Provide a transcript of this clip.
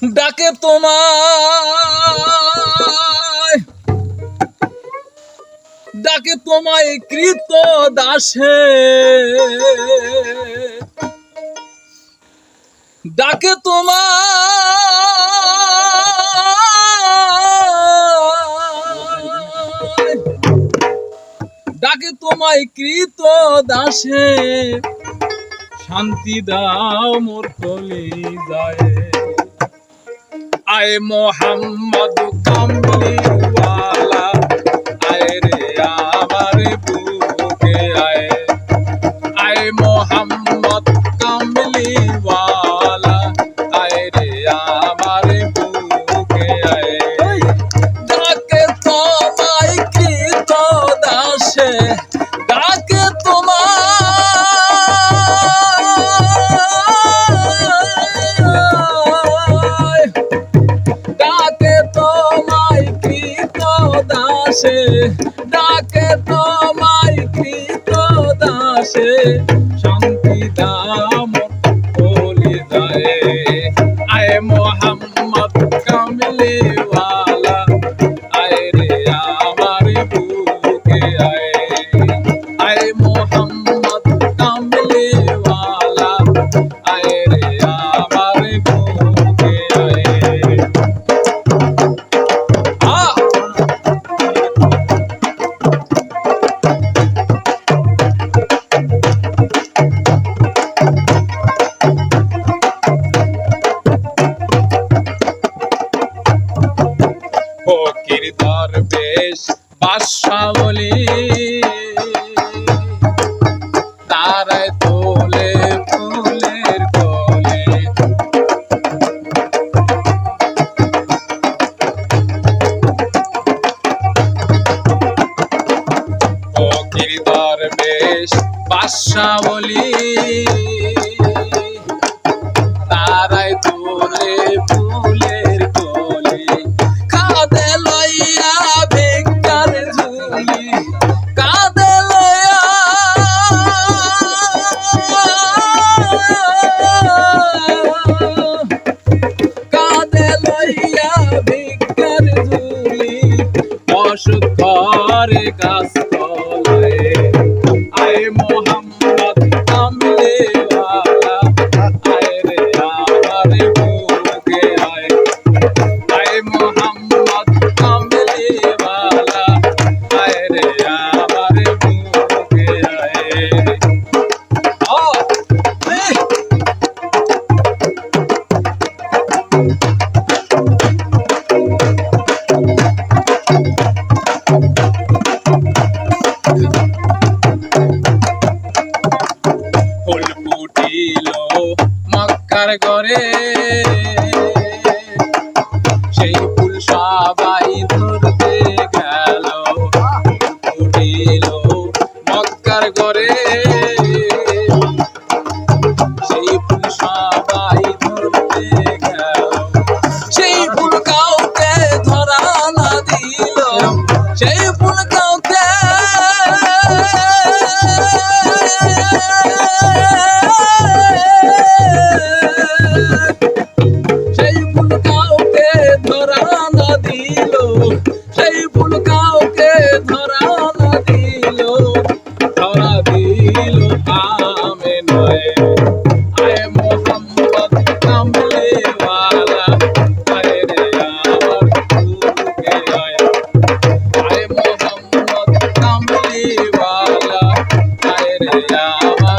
ডাকে তোমায়, ডাকে তোমায় কৃত দাসে, ডাকে তোমায়, ডাকে তোমায় কৃত দাসে, শান্তি দাও মোর কলিজায়। আয় মোহাম্মদ কামলিওয়ালা, আয় রে আমার বুকে আয়। আয় মোহাম্মদ কামলিওয়ালা, আয় রে আমার বুকে আয়। ডাকে তোমায় কৃত দাসে, ডাকে তোমায়, ডাকে তোমায় কৃত দাসে, ডাকে তোমায় কৃত দাসে, শান্তি দাম কলিজায়। আয় মোহাম্মদ কামলিওয়ালা, আয় রে আমার বুকে আয়। আয় মোহাম্মদ কামলিওয়ালা, আয় রে আমার বুকে আয়। ফকির দরবেশ বাদশা বলি, তারায় তোলে ফুলের কলি। ফকির দরবেশ বাদশা বলি, তারায় তোলে ফুলের কলি। কাঁধে লইয়া ভিক্ষার ঝুলি, কাঁধে লইয়া, কাঁধে লইয়া ভিক্ষার ঝুলি, অসুখ করে কাজ কলায়। আয় মোহাম্মদ কামলিওয়ালা, আয় রে আমার বুকে আয়। আয় মোহাম্মদ কামলিওয়ালা, আয় রে আমার বুকে আয়। ফুল ফুটিল মক্কার ঘরে, সেই ফুল সবাই ধরতে গেল। ফুটিল মক্কার ঘরে, সেই ফুল সবাই ধরতে গেল। সেই ফুল কাউকে ধরা না দিল, সেই ফুল কাউকে, সেই ফুল কাউকে ধরা না দিল, সেই ফুল কাউকে ধরা না দিল, ধরা দিল কামে নয়। আয় মোহাম্মদ কামলিওয়ালা, আয় রে আমার বুকে আয়। আয় মোহাম্মদ কামলিওয়ালা, আয় রে আমার